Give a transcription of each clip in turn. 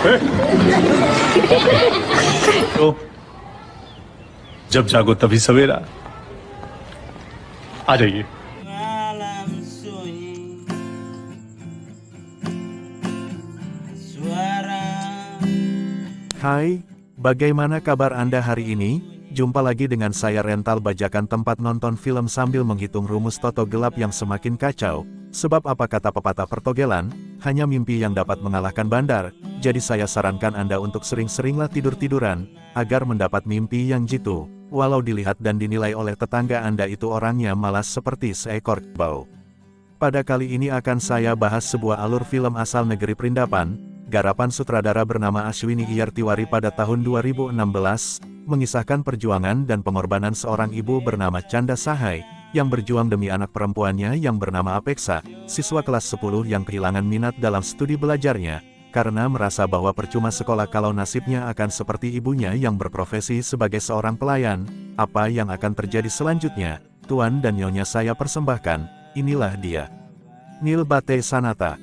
तो जब जागो तभी सवेरा। आ जाइए। Hai, bagaimana kabar Anda hari ini? Jumpa lagi dengan saya Rental Bajakan, tempat nonton film sambil menghitung rumus toto gelap yang semakin kacau. Sebab apa kata pepatah pertogelan, hanya mimpi yang dapat mengalahkan bandar. Jadi saya sarankan Anda untuk sering-seringlah tidur-tiduran, agar mendapat mimpi yang jitu. Walau dilihat dan dinilai oleh tetangga Anda itu orangnya malas seperti seekor kerbau. Pada kali ini akan saya bahas sebuah alur film asal negeri Perindapan, garapan sutradara bernama Ashwini Iyer Tiwari pada tahun 2016, mengisahkan perjuangan dan pengorbanan seorang ibu bernama Chanda Sahai, yang berjuang demi anak perempuannya yang bernama Apeksa, siswa kelas 10 yang kehilangan minat dalam studi belajarnya, karena merasa bahwa percuma sekolah kalau nasibnya akan seperti ibunya yang berprofesi sebagai seorang pelayan. Apa yang akan terjadi selanjutnya? Tuan dan Nyonya saya persembahkan, inilah dia. Nilbate Sanata.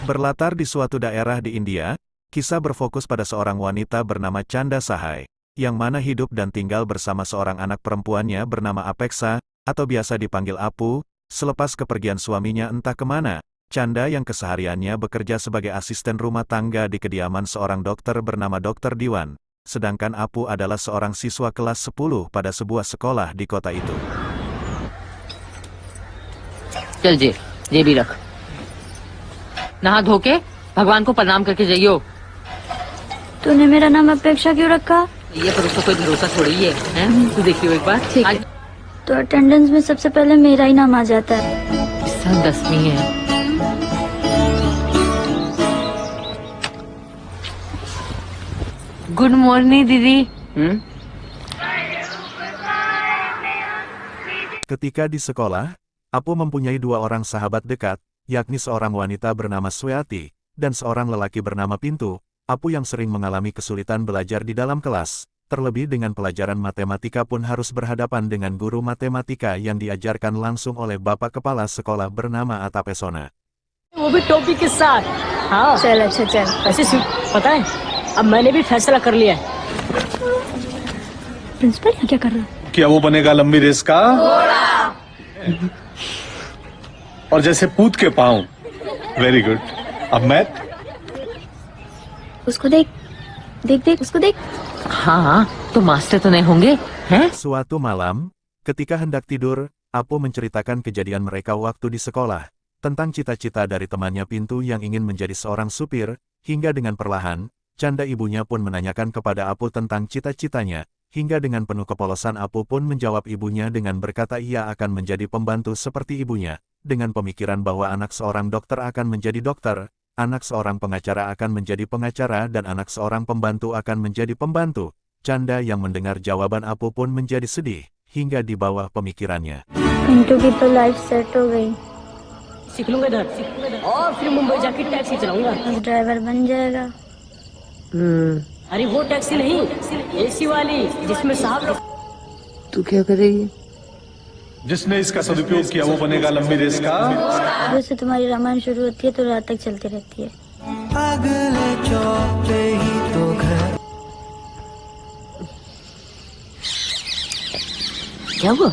Berlatar di suatu daerah di India, kisah berfokus pada seorang wanita bernama Chanda Sahai, yang mana hidup dan tinggal bersama seorang anak perempuannya bernama Apeksa, atau biasa dipanggil Apu. Selepas kepergian suaminya entah kemana, Chanda yang kesehariannya bekerja sebagai asisten rumah tangga di kediaman seorang dokter bernama Dr. Diwan, sedangkan Apu adalah seorang siswa kelas 10 pada sebuah sekolah di kota itu. चल ये भी रख। नहा धो के भगवान को प्रणाम करके जाइयो। तूने मेरा नाम अपेक्षा क्यों रखा? ये पर उसका कोई भरोसा थोड़ी है, हैं? तू देखियो एक बार। ठीक है। तो अटेंडेंस में सबसे पहले मेरा ही नाम आ जाता है। सन 10वीं है। गुड मॉर्निंग दीदी। Ketika di sekolah, Apu mempunyai dua orang sahabat dekat, yakni seorang wanita bernama Swati, dan seorang lelaki bernama Pintu. Apu yang sering mengalami kesulitan belajar di dalam kelas, terlebih dengan pelajaran matematika pun harus berhadapan dengan guru matematika yang diajarkan langsung oleh bapak kepala sekolah bernama Atapesona. वो भी टोपी के साथ। हाँ चल अच्छा चल। ऐसे पता है अब मैंने भी फैसला कर लिया है। प्रिंसिपल क्या कर रहा है? क्या वो बनेगा लंबी रेस का और जैसे पूत के पाँव। Very good. अब मैथ। उसको देख देख देख उसको देख। हाँ तो मास्टर तो नहीं होंगे, हैं? Suatu malam, ketika hendak tidur, Apu menceritakan kejadian mereka waktu di sekolah, tentang cita-cita dari temannya Pintu yang ingin menjadi seorang supir, hingga dengan perlahan, Chanda ibunya pun menanyakan kepada Apu tentang cita-citanya, hingga dengan penuh kepolosan Apu pun menjawab ibunya dengan berkata ia akan menjadi pembantu seperti ibunya, dengan pemikiran bahwa anak seorang dokter akan menjadi dokter, anak seorang pengacara akan menjadi pengacara dan anak seorang pembantu akan menjadi pembantu. Chanda yang mendengar jawaban Apu pun menjadi sedih, hingga di bawah pemikirannya. Pintu की तो life set हो गई। सीख लूंगा इधर और फिर मुंबई जाके टैक्सी चलाऊंगा। अब ड्राइवर बन जाएगा। अरे वो टैक्सी नहीं, एसी वाली जिसमें साहब लोग। तू क्या करेगी? जिसने इसका सदुपयोग किया वो बनेगा लंबी रेस का। सुबह से तुम्हारी रामायण शुरू होती है तो रात तक चलती रहती है। अगले चौक पे ही तो घर। क्या हुआ?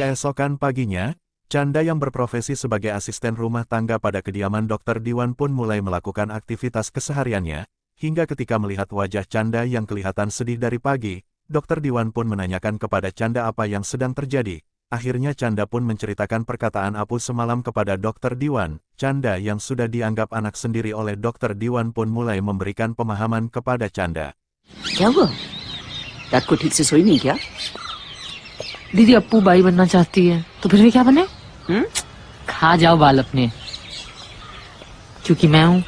Keesokan paginya, Chanda yang berprofesi sebagai asisten rumah tangga pada kediaman Dr. Diwan pun mulai melakukan aktivitas kesehariannya, hingga ketika melihat wajah Chanda yang kelihatan sedih dari pagi, Dr. Diwan pun menanyakan kepada Chanda apa yang sedang terjadi. Akhirnya Chanda pun menceritakan perkataan Apu semalam kepada Dr. Diwan. Chanda yang sudah dianggap anak sendiri oleh Dr. Diwan pun mulai memberikan pemahaman kepada Chanda. क्या हुआ? रात को ठीक से सोई नहीं क्या? दीदी अप्पू बाई बनना चाहती है तो फिर भी क्या बने? खा जाओ बाल अपने, क्योंकि मैं हूँ।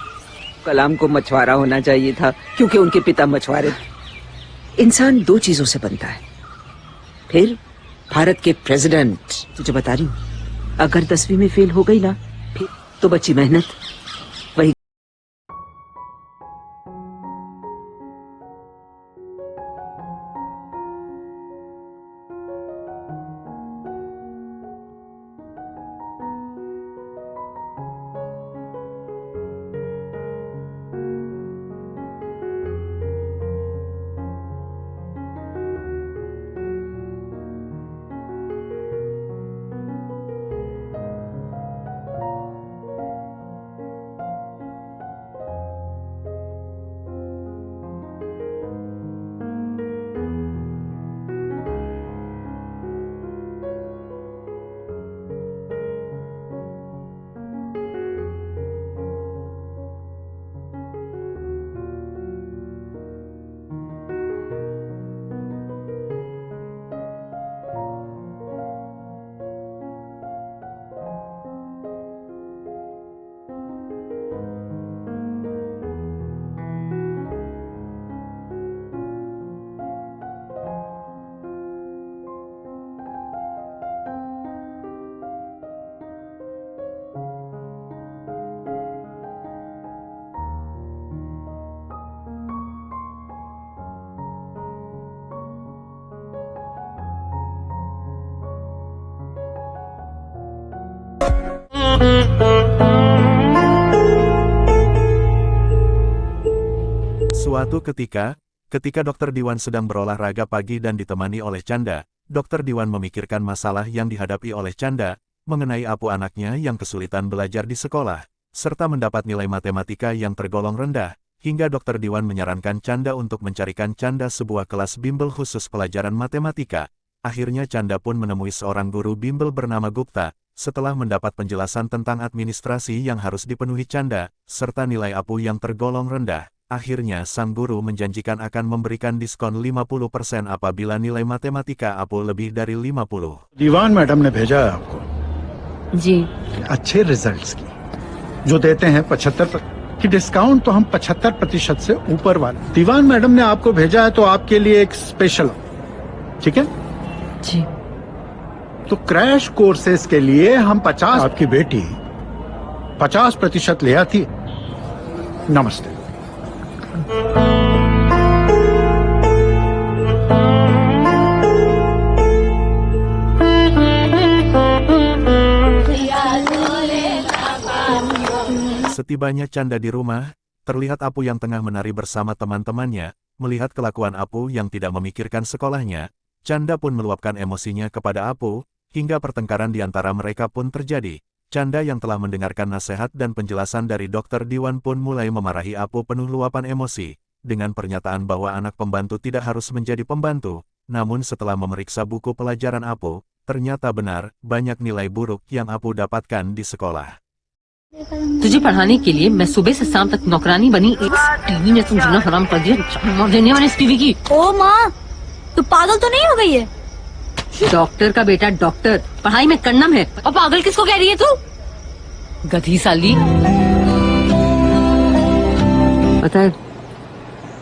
कलाम को मछुआरा होना चाहिए था क्योंकि उनके पिता मछुआरे थे। इंसान दो चीजों से बनता है। फिर भारत के प्रेसिडेंट, तुझे बता रही हूँ, अगर 10वीं में फेल हो गई ना फिर तो बची मेहनत। वही Suatu ketika Dokter Diwan sedang berolahraga pagi dan ditemani oleh Chanda, Dokter Diwan memikirkan masalah yang dihadapi oleh Chanda, mengenai Apu anaknya yang kesulitan belajar di sekolah, serta mendapat nilai matematika yang tergolong rendah, hingga Dokter Diwan menyarankan Chanda untuk mencarikan Chanda sebuah kelas bimbel khusus pelajaran matematika. Akhirnya Chanda pun menemui seorang guru bimbel bernama Gupta, setelah mendapat penjelasan tentang administrasi yang harus dipenuhi Chanda, serta nilai Apu yang tergolong rendah. Akhirnya sang guru menjanjikan akan memberikan diskon 50% apabila nilai matematika Apu lebih dari 50. दीवान मैडम ने भेजा है आपको जी अच्छे रिजल्ट्स की जो देते हैं 75 की डिस्काउंट तो हम 75% से ऊपर वाले। दीवान मैडम ने आपको भेजा है तो आपके लिए एक स्पेशल, ठीक है? जी तो क्रैश कोर्सेज के लिए हम 50, आपकी बेटी 50% ले आती। नमस्ते। Setibanya Chanda di rumah, terlihat Apu yang tengah menari bersama teman-temannya. Melihat kelakuan Apu yang tidak memikirkan sekolahnya, Chanda pun meluapkan emosinya kepada Apu, hingga pertengkaran di antara mereka pun terjadi. Chanda yang telah mendengarkan nasihat dan penjelasan dari Dokter Diwan pun mulai memarahi Apu penuh luapan emosi, dengan pernyataan bahwa anak pembantu tidak harus menjadi pembantu. Namun setelah memeriksa buku pelajaran Apu, ternyata benar, banyak nilai buruk yang Apu dapatkan di sekolah. तुझे पढ़ाने के लिए मैं सुबह से शाम तक नौकरानी बनी, एक टीवी ने तुम जीना हराम कर दिया, मर देने वाले इस टीवी की। ओ माँ, तू पागल तो नहीं हो गई है? डॉक्टर का बेटा डॉक्टर, पढ़ाई में कन्नम है, और पागल किसको कह रही है तू? गधी साली। पता है,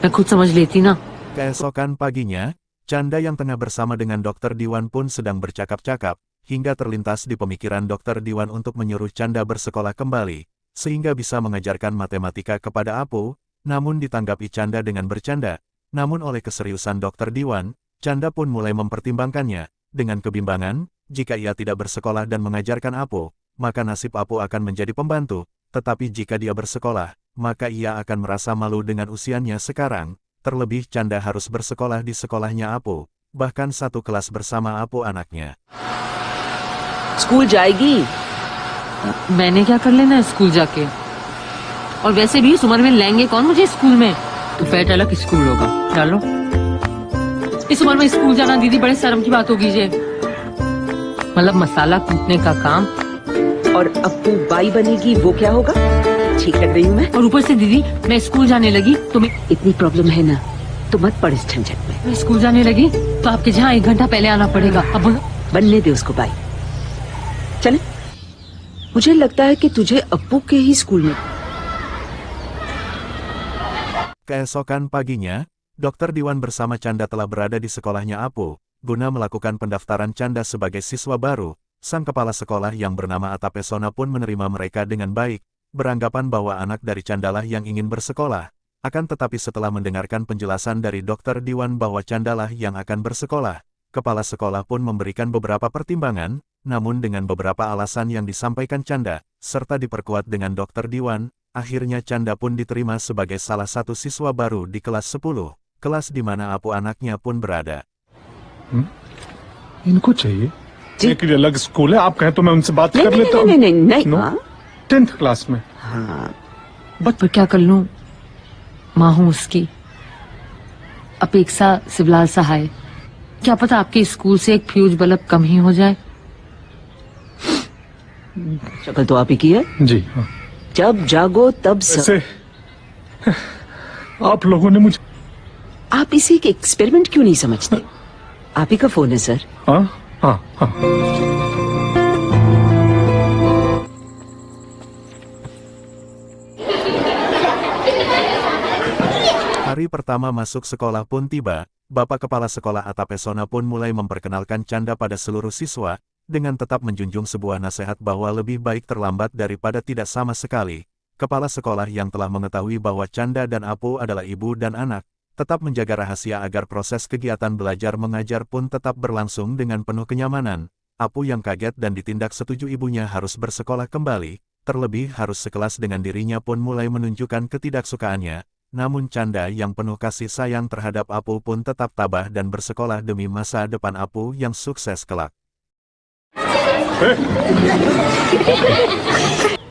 मैं खुद समझ लेती ना। Keesokan paginya, Chanda yang tengah bersama dengan Dokter Diwan pun sedang bercakap-cakap, hingga terlintas di pemikiran Dokter Diwan untuk menyuruh Chanda bersekolah kembali, sehingga bisa mengajarkan matematika kepada Apu. Namun ditanggapi Chanda dengan bercanda. Namun oleh keseriusan Dokter Diwan, Chanda pun mulai mempertimbangkannya. Dengan kebimbangan, jika ia tidak bersekolah dan mengajarkan Apu, maka nasib Apu akan menjadi pembantu. Tetapi jika dia bersekolah, maka ia akan merasa malu dengan usianya sekarang. Terlebih Chanda harus bersekolah di sekolahnya Apu, bahkan satu kelas bersama Apu anaknya. School जाएगी। मैंने क्या कर लेना है स्कूल जाके, और वैसे भी इस उम्र में लेंगे कौन मुझे स्कूल में। तो पेट अलग स्कूल होगा, डालो। इस उम्र में स्कूल जाना दीदी बड़े शर्म की बात होगी जे, मतलब मसाला कूटने का काम। और अप्पू बाई बनेगी वो क्या होगा? ठीक लग रही हूँ मैं? और ऊपर से दीदी मैं स्कूल जाने लगी तो मैं इतनी प्रॉब्लम है ना, तो मत पड़ इस झंझट में। मैं स्कूल जाने लगी तो आपके जहाँ 1 घंटा पहले आना पड़ेगा। अब बनने दे उसको बाई। चले, मुझे लगता है कि तुझे अप्पू के ही स्कूल में। Keesokan paginya, Dokter Diwan bersama Chanda telah berada di sekolahnya Apu, guna melakukan pendaftaran Chanda sebagai siswa baru. sang kepala sekolah yang bernama Atta Pesona pun menerima mereka dengan baik, beranggapan bahwa anak dari Candalah yang ingin bersekolah. Akan tetapi setelah mendengarkan penjelasan dari Dokter Diwan bahwa Candalah yang akan bersekolah, kepala sekolah pun memberikan beberapa pertimbangan, namun dengan beberapa alasan yang disampaikan Canda, serta diperkuat dengan Dokter Diwan, akhirnya Canda pun diterima sebagai salah satu siswa baru di kelas 10, kelas di mana Apu anaknya pun berada. इनको चाहिए जी। एक अलग स्कूल है, आप कहें तो मैं उनसे बात नहीं कर नहीं लेता नहीं हूँ। नहीं नहीं नो? हाँ 10th क्लास में। हाँ पर क्या कर लूं? माँ हूं उसकी। अपेक्षा सिवलाल सहाय। क्या पता आपके स्कूल से एक फ्यूज बल्ब कम ही हो जाए। शक्ल तो आप ही की है। जी हाँ। जब जागो तब ऐसे आप लोगों ने मुझे आप इसे एक एक्सपेरिमेंट क्यों नहीं समझते? आप ही का फोन है सर। हाँ हाँ हाँ Hari pertama masuk sekolah pun tiba, Bapak Kepala Sekolah Atta Pesona pun mulai memperkenalkan Canda pada seluruh siswa, dengan tetap menjunjung sebuah nasihat bahwa lebih baik terlambat daripada tidak sama sekali. Kepala sekolah yang telah mengetahui bahwa Canda dan Apu adalah ibu dan anak, tetap menjaga rahasia agar proses kegiatan belajar mengajar pun tetap berlangsung dengan penuh kenyamanan. Apu yang kaget dan ditindak setuju ibunya harus bersekolah kembali, terlebih harus sekelas dengan dirinya pun mulai menunjukkan ketidaksukaannya. Namun Canda yang penuh kasih sayang terhadap Apu pun tetap tabah dan bersekolah demi masa depan Apu yang sukses kelak.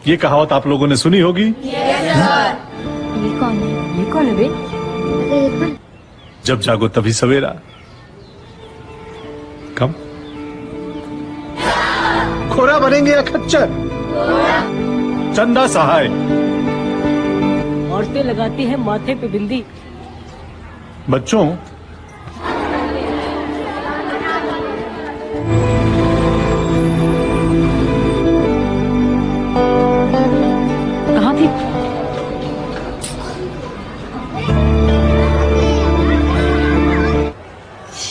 ये कहावत आप लोगों ने सुनी होगी। ये कौन है बे? जब जागो तभी सवेरा। कम खोरा बनेंगे या खच्चर? चंदा सहाय। औरतें लगाती हैं माथे पे बिंदी। बच्चों, कहाँ थी?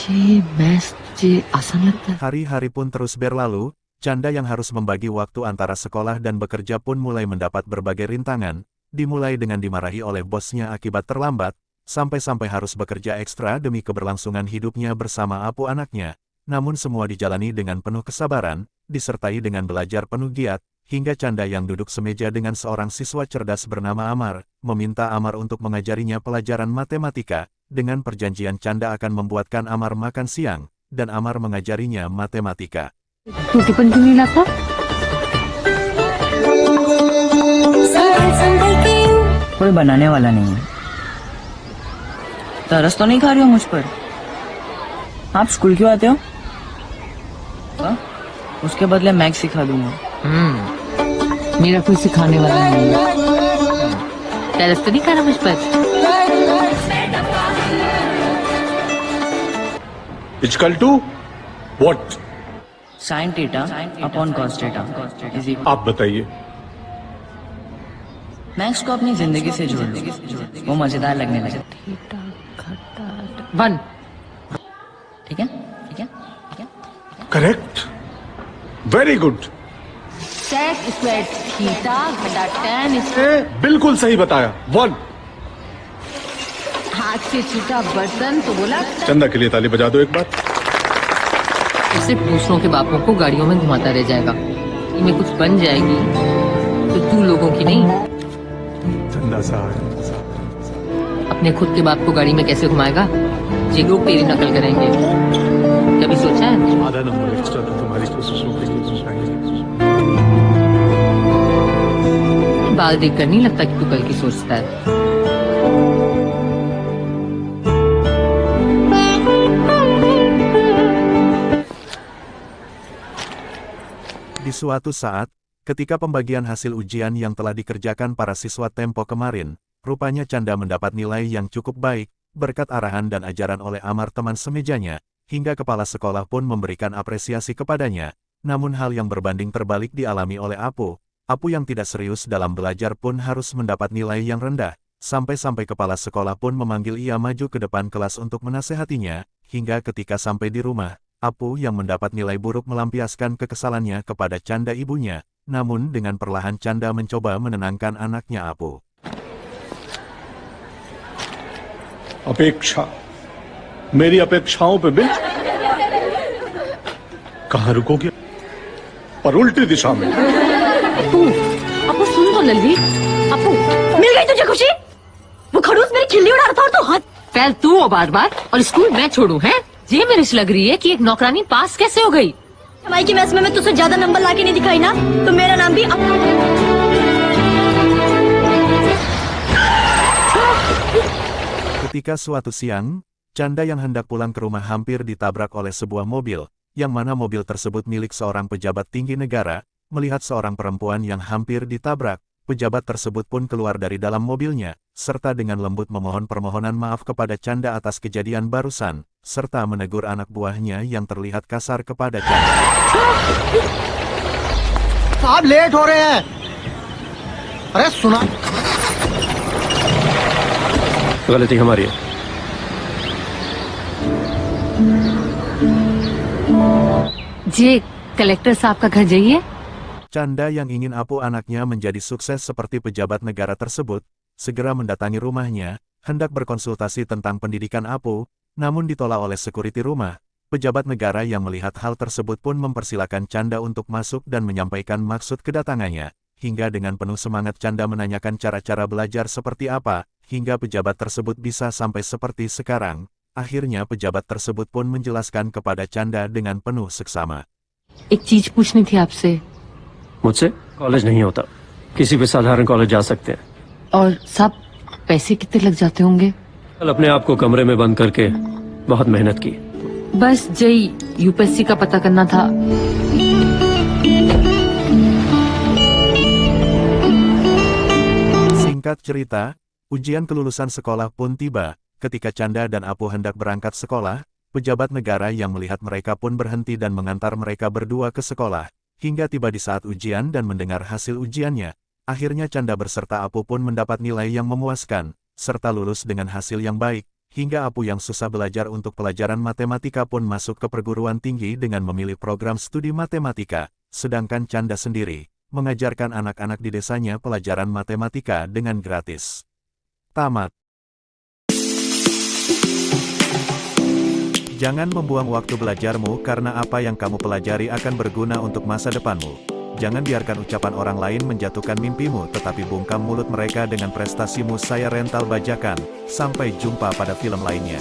ये मैथ्स मुझे आसान लगता है। Hari-hari pun terus berlalu, Canda yang harus membagi waktu antara sekolah dan bekerja pun mulai mendapat berbagai rintangan, dimulai dengan dimarahi oleh bosnya akibat terlambat, sampai-sampai harus bekerja ekstra demi keberlangsungan hidupnya bersama Apu anaknya. Namun semua dijalani dengan penuh kesabaran, disertai dengan belajar penuh giat, hingga Canda yang duduk semeja dengan seorang siswa cerdas bernama Amar, meminta Amar untuk mengajarinya pelajaran matematika, dengan perjanjian Canda akan membuatkan Amar makan siang, dan Amar mengajarinya matematika. तू टिफिन क्यों नहीं लाता? कोई बनाने वाला नहीं है। तरस तो नहीं खा रही हो मुझ पर? आप स्कूल क्यों आते हो? हाँ? उसके बदले मैग सिखा दूंगा। मेरा कोई सिखाने वाला नहीं है। तरस तो नहीं खा रहा मुझ पर? Is equal to what? Sine theta upon cos theta is आप बताइए। मैक्स को अपनी जिंदगी से जोड़ लो, वो मजेदार लगने लगे। 1 ठीक है ठीक है ठीक है। Correct, very good. sec square theta घटा tan स्क्वायर। बिल्कुल सही बताया। 1। हाथ से छूटा बर्तन तो बोला चंदा के लिए ताली बजा दो एक बार। सिर्फ दूसरों के बापों को गाड़ियों में घुमाता रह जाएगा। इनमें कुछ बन जाएगी तो तू लोगों की नहीं। चंदा सहाय। अपने खुद के बाप को गाड़ी में कैसे घुमाएगा? ये लोग तेरी नकल करेंगे। कभी सोचा है? आधा नंबर एक्स्ट्रा तो तुम्हारी कोशिशों के लिए चाहिए। बाल देखकर नहीं लगता कि तू कल की सोचता है। Di suatu saat, ketika pembagian hasil ujian yang telah dikerjakan para siswa tempo kemarin, rupanya Canda mendapat nilai yang cukup baik, berkat arahan dan ajaran oleh Amar teman semejanya, hingga kepala sekolah pun memberikan apresiasi kepadanya. Namun hal yang berbanding terbalik dialami oleh Apu. Apu yang tidak serius dalam belajar pun harus mendapat nilai yang rendah, sampai-sampai kepala sekolah pun memanggil ia maju ke depan kelas untuk menasehatinya, hingga ketika sampai di rumah, Apu yang mendapat nilai buruk melampiaskan kekesalannya kepada Canda ibunya, namun dengan perlahan Canda mencoba menenangkan anaknya Apu. अपेक्षा मेरी अपेक्षाओं पे बिल्कुल कहां रुकोगे पर उल्टी दिशा में अपू, अपू सुन तो लल्ली। अपू, मिल गई तुझे खुशी? वो खड़ूस मेरी खिल्ली उड़ा रहा था और तू हद। पहल तू हो बार-बार और स्कूल मैं छोड़ूं, हैं? ये मेरे से लग रही है कि एक नौकरानी पास कैसे हो गई? हमारी की मैच में मैं तुझसे ज्यादा नंबर लाके नहीं दिखाई ना, तो मेरा नाम भी Ketika suatu siang, Canda yang hendak pulang ke rumah hampir ditabrak oleh sebuah mobil, yang mana mobil tersebut milik seorang pejabat tinggi negara. Melihat seorang perempuan yang hampir ditabrak, pejabat tersebut pun keluar dari dalam mobilnya, serta dengan lembut memohon permohonan maaf kepada Canda atas kejadian barusan, serta menegur anak buahnya yang terlihat kasar kepada Canda. साहब लेट हो रहे हैं। अरे सुना, गलती हमारी है। जी, कलेक्टर साहब का घर जाइए। Canda yang ingin Apu anaknya menjadi sukses seperti pejabat negara tersebut, segera mendatangi rumahnya, hendak berkonsultasi tentang pendidikan Apu, namun ditolak oleh sekuriti rumah. Pejabat negara yang melihat hal tersebut pun mempersilakan Canda untuk masuk dan menyampaikan maksud kedatangannya, hingga dengan penuh semangat Canda menanyakan cara-cara belajar seperti apa, hingga pejabat tersebut bisa sampai seperti sekarang. Akhirnya pejabat tersebut pun menjelaskan kepada Canda dengan penuh seksama. एक चीज पूछनी थी आपसे। मुझसे कॉलेज नहीं होता, किसी भी साधारण कॉलेज जा सकते हैं। और सब पैसे कितने लग जाते होंगे? कल अपने आप को कमरे में बंद करके बहुत मेहनत की। बस जई यूपीएससी का पता करना था। Singkat cerita, ujian kelulusan sekolah pun tiba. Ketika Canda dan Apu hendak berangkat sekolah, pejabat negara yang melihat mereka pun berhenti dan mengantar mereka berdua ke sekolah. Hingga tiba di saat ujian dan mendengar hasil ujiannya, akhirnya Canda beserta Apu pun mendapat nilai yang memuaskan, serta lulus dengan hasil yang baik, hingga Apu yang susah belajar untuk pelajaran matematika pun masuk ke perguruan tinggi dengan memilih program studi matematika, sedangkan Canda sendiri mengajarkan anak-anak di desanya pelajaran matematika dengan gratis. Tamat. Jangan membuang waktu belajarmu karena apa yang kamu pelajari akan berguna untuk masa depanmu. Jangan biarkan ucapan orang lain menjatuhkan mimpimu tetapi bungkam mulut mereka dengan prestasimu. Saya Rental Bajakan, sampai jumpa pada film lainnya.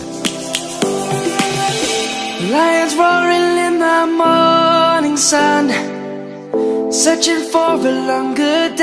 lions roaring in the morning sun, searching for a longer day.